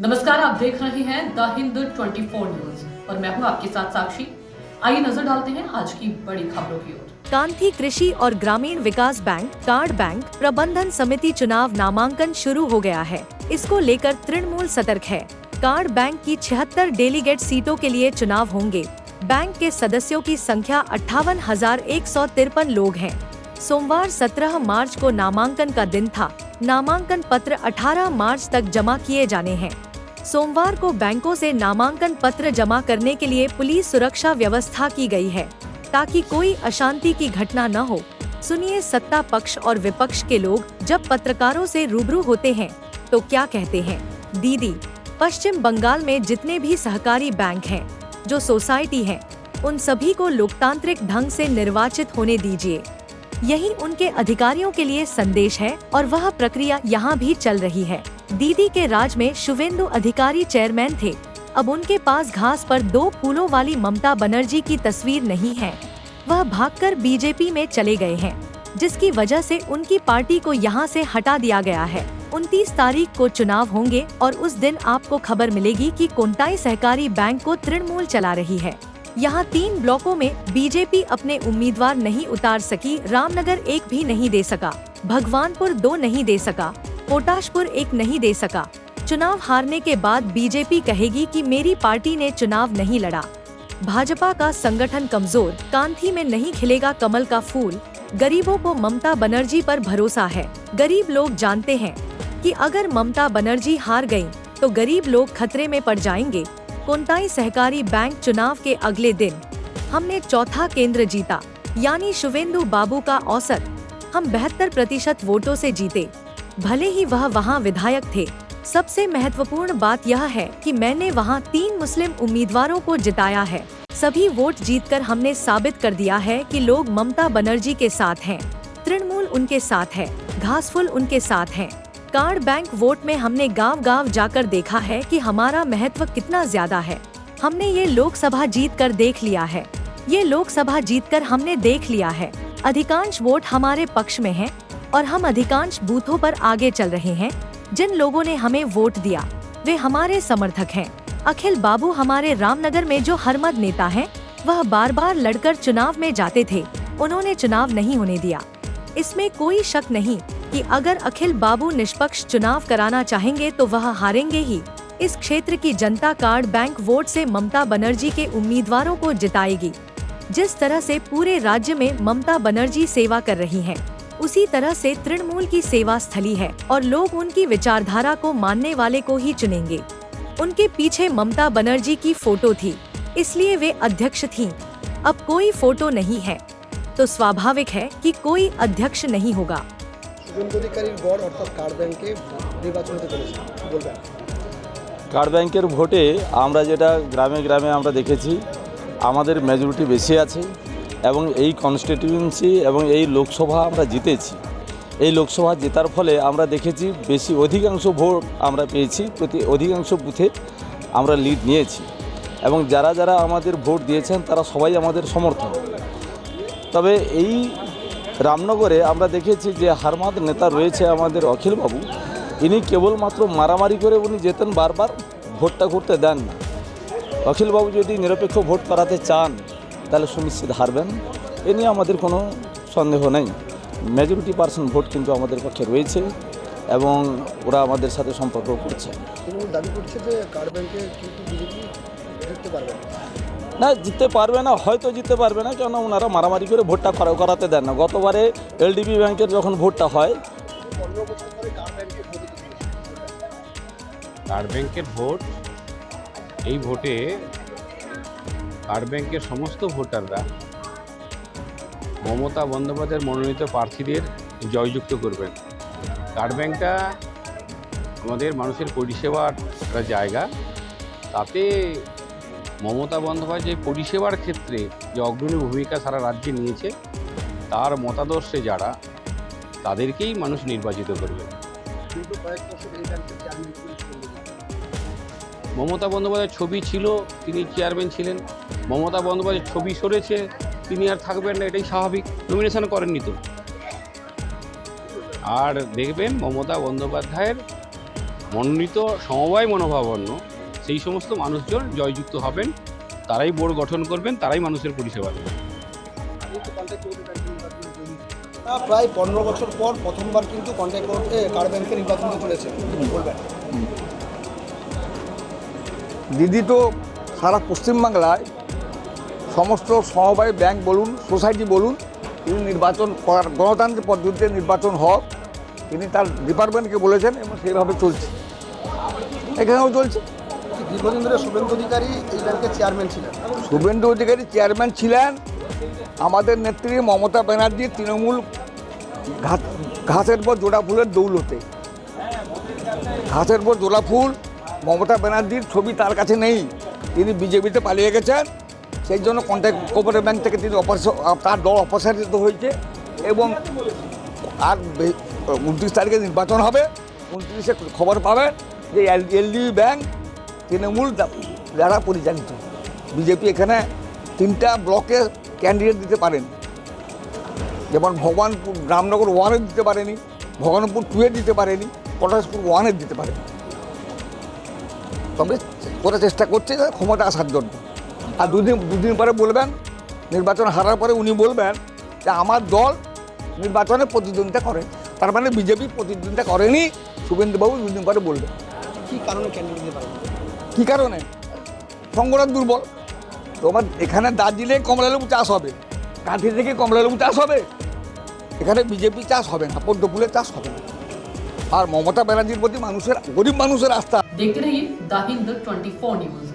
नमस्कार, आप देख रहे हैं द हिंद 24 न्यूज और मैं हूं आपके साथ साक्षी। आइए नजर डालते हैं आज की बड़ी खबरों की ओर। कांथी कृषि और ग्रामीण विकास बैंक कार्ड बैंक प्रबंधन समिति चुनाव नामांकन शुरू हो गया है। इसको लेकर तृणमूल सतर्क है। कार्ड बैंक की 76 डेलीगेट सीटों के लिए चुनाव होंगे। बैंक के सदस्यों की संख्या 58,153 लोग हैं। सोमवार 17 मार्च को नामांकन का दिन था। नामांकन पत्र 18 मार्च तक जमा किए जाने हैं। सोमवार को बैंकों से नामांकन पत्र जमा करने के लिए पुलिस सुरक्षा व्यवस्था की गई है ताकि कोई अशांति की घटना न हो। सुनिए सत्ता पक्ष और विपक्ष के लोग जब पत्रकारों से रूबरू होते हैं तो क्या कहते हैं। दीदी, पश्चिम बंगाल में जितने भी सहकारी बैंक हैं, जो सोसाइटी हैं, उन सभी को लोकतांत्रिक ढंग से निर्वाचित होने दीजिए। यही उनके अधिकारियों के लिए संदेश है और वह प्रक्रिया यहाँ भी चल रही है। दीदी के राज में शुवेंदु अधिकारी चेयरमैन थे। अब उनके पास घास पर 2 फूलों वाली ममता बनर्जी की तस्वीर नहीं है। वह भागकर बीजेपी में चले गए हैं, जिसकी वजह से उनकी पार्टी को यहाँ से हटा दिया गया है। 29 तारीख को चुनाव होंगे और उस दिन आपको खबर मिलेगी कि कोंटाई सहकारी बैंक को तृणमूल चला रही है। यहाँ 3 ब्लॉकों में बीजेपी अपने उम्मीदवार नहीं उतार सकी। रामनगर 1 भी नहीं दे सका, भगवानपुर 2 नहीं दे सका, पोटाशपुर 1 नहीं दे सका। चुनाव हारने के बाद बीजेपी कहेगी कि मेरी पार्टी ने चुनाव नहीं लड़ा। भाजपा का संगठन कमजोर, कांथी में नहीं खिलेगा कमल का फूल। गरीबों को ममता बनर्जी पर भरोसा है। गरीब लोग जानते हैं कि अगर ममता बनर्जी हार गयी तो गरीब लोग खतरे में पड़ जाएंगे। कोंटाई सहकारी बैंक चुनाव के अगले दिन हमने चौथा केंद्र जीता, यानी शुवेंदु बाबू का औसत हम 72% वोटों से जीते। भले ही वह वहां विधायक थे। सबसे महत्वपूर्ण बात यह है कि मैंने वहां 3 मुस्लिम उम्मीदवारों को जिताया है। सभी वोट जीतकर हमने साबित कर दिया है कि लोग ममता बनर्जी के साथ हैं। तृणमूल उनके साथ है, घासफुल उनके साथ हैं। कार्ड बैंक वोट में हमने गांव-गांव जाकर देखा है कि हमारा महत्व कितना ज्यादा है। हमने ये लोकसभा जीतकर देख लिया है। ये लोकसभा जीतकर हमने देख लिया है। अधिकांश वोट हमारे पक्ष में हैं और हम अधिकांश बूथों पर आगे चल रहे हैं। जिन लोगों ने हमें वोट दिया वे हमारे समर्थक हैं। अखिल बाबू हमारे रामनगर में जो हरमद नेता हैं, वह बार बार लड़कर चुनाव में जाते थे। उन्होंने चुनाव नहीं होने दिया। इसमें कोई शक नहीं कि अगर अखिल बाबू निष्पक्ष चुनाव कराना चाहेंगे तो वह हारेंगे ही। इस क्षेत्र की जनता कार्ड बैंक वोट से ममता बनर्जी के उम्मीदवारों को जिताएगी। जिस तरह से पूरे राज्य में ममता बनर्जी सेवा कर रही हैं, उसी तरह से तृणमूल की सेवा स्थली है और लोग उनकी विचारधारा को मानने वाले को ही चुनेंगे। उनके पीछे ममता बनर्जी की फोटो थी, इसलिए वे अध्यक्ष थीं। अब कोई फोटो नहीं है तो स्वाभाविक है कि कोई अध्यक्ष नहीं होगा। कार्ड बैंकेर भोटे আমরা যেটা গ্রামে গ্রামে আমরা দেখেছি, আমাদের মেজরিটি বেশি আছে এবং এই কনস্টিটিউয়েন্সি এবং এই লোকসভা আমরা জিতেছি। এই লোকসভা জেতার ফলে আমরা দেখেছি বেশি অধিকাংশ ভোট আমরা পেয়েছি, প্রতি অধিকাংশ বুথে আমরা লিড নিয়েছি এবং যারা যারা আমাদের ভোট দিয়েছেন তারা সবাই আমাদের সমর্থক। তবে এই রামনগরে আমরা দেখেছি যে হারমাদ নেতা রয়েছে আমাদের অখিল বাবু, ইনি কেবলমাত্র মারামারি করে উনি যেতেন, বারবার ভোটটা করতে দেন না। অখিল বাবু যদি নিরপেক্ষ ভোট করাতে চান তাহলে সুনিশ্চিত হারবেন, এ নিয়ে আমাদের কোনো সন্দেহ নেই। মেজরিটি পার্সেন্ট ভোট কিন্তু আমাদের পক্ষে রয়েছে এবং ওরা আমাদের সাথে সম্পর্ক করছে। দাবি করছে যে কার্ড ব্যাংকে কিন্তু বিজেপি জিততে পারবে না, জিততে পারবে না, হয়তো জিততে পারবে না, কেন ওনারা মারামারি করে ভোটটা করাতে দেন না। গতবারে এলডিবি ব্যাংকের যখন ভোটটা হয়, 15 বছর ধরে কার্ড ব্যাংকে ভোট দিতে কার্ড ব্যাংকের ভোট, এই ভোটে কার্ড ব্যাংকের সমস্ত ভোটাররা মমতা বন্দ্যোপাধ্যায়ের মনোনীত প্রার্থীদের জয়যুক্ত করবেন। কার্ড ব্যাংকটা আমাদের মানুষের পরিষেবার একটা জায়গা। তাতে মমতা বন্দ্যোপাধ্যায় পরিষেবার ক্ষেত্রে যে অগ্রণী ভূমিকা সারা রাজ্যে নিয়েছে, তার মতাদর্শে যারা, তাদেরকেই মানুষ নির্বাচিত করবে। কিন্তু কয়েক বছর এই ব্যাংকের চেয়ারম্যান মমতা বন্দ্যোপাধ্যায়ের ছবি ছিল, তিনি চেয়ারম্যান ছিলেন। মমতা বন্দ্যোপাধ্যায়ের ছবি সরেছে, তিনি আর থাকবেন না, এটাই স্বাভাবিক। নমিনেশন করেননি তো। আর দেখবেন মমতা বন্দ্যোপাধ্যায়ের মনোনীত সমবায় মনোভাবাপন্ন সেই সমস্ত মানুষজন জয়যুক্ত হবেন, তারাই বোর্ড গঠন করবেন, তারাই মানুষের পরিষেবা দেবেন। প্রায় 15 বছর পর প্রথমবার কিন্তু কন্ট্যাক্ট করতে কার্ড ব্যাংকের নির্বাচন হতে চলেছে, কি বলবেন? দিদি তো সারা পশ্চিমবাংলায় সমস্ত সমবায় ব্যাংক বলুন, সোসাইটি বলুন, তিনি নির্বাচন করার গণতান্ত্রিক পদ্ধতিতে নির্বাচন হোক তিনি তার ডিপার্টমেন্টকে বলেছেন এবং সেইভাবে চলছে, এখানেও চলছে। দীর্ঘদিন ধরে শুভেন্দু অধিকারী এই ব্যাংকের চেয়ারম্যান ছিলেন। শুভেন্দু অধিকারী চেয়ারম্যান ছিলেন, আমাদের নেত্রী মমতা ব্যানার্জি তৃণমূল ঘাসের পর জোড়া ফুলের দৌলতে, ঘাসের পর জোড়া ফুল মমতা ব্যানার্জির ছবি তার কাছে নেই, তিনি বিজেপিতে পালিয়ে গেছেন, সেই জন্য কন্ট্যাক্ট কোঅপারেটিভ ব্যাংক থেকে তিনি তার দল অপসারিত হয়েছে এবং আর 29 তারিখে নির্বাচন হবে। 29-এ খবর পাবেন যে এলডিবি ব্যাংক তৃণমূল দ্বারা পরিচালিত। বিজেপি এখানে 3টা ব্লকে ক্যান্ডিডেট দিতে পারেন, যেমন ভগবানপুর রামনগর 1-এ দিতে পারেনি, ভগবানপুর 2-এ দিতে পারেনি, পটাশপুর 1-এ দিতে পারেনি। তবে ওরা চেষ্টা করছে ক্ষমতা আসার জন্য। আর দুদিন পরে বলবেন, নির্বাচন হারার পরে উনি বলবেন যে আমার দল নির্বাচনে প্রতিদ্বন্দ্বিতা করে, তার মানে বিজেপি প্রতিদ্বন্দ্বিতা করেনি, শুভেন্দুবাবু দুদিন পরে বলবেন। কি কারণে ক্যান্ডিডেট দিতে পারেন? কী কারণে? সংগঠন দুর্বল। তোমার এখানে দার্জিলিং কমলালেবু চাষ হবে, কাঁথি থেকে কমলালেবু চাষ হবে, এখানে বিজেপি চাষ হবে না, পদ্মফুলের চাষ হবে না। আর মমতা ব্যানার্জির প্রতি মানুষের, গরিব মানুষের আস্থা। देखते रहिए द हिंद 24 न्यूज।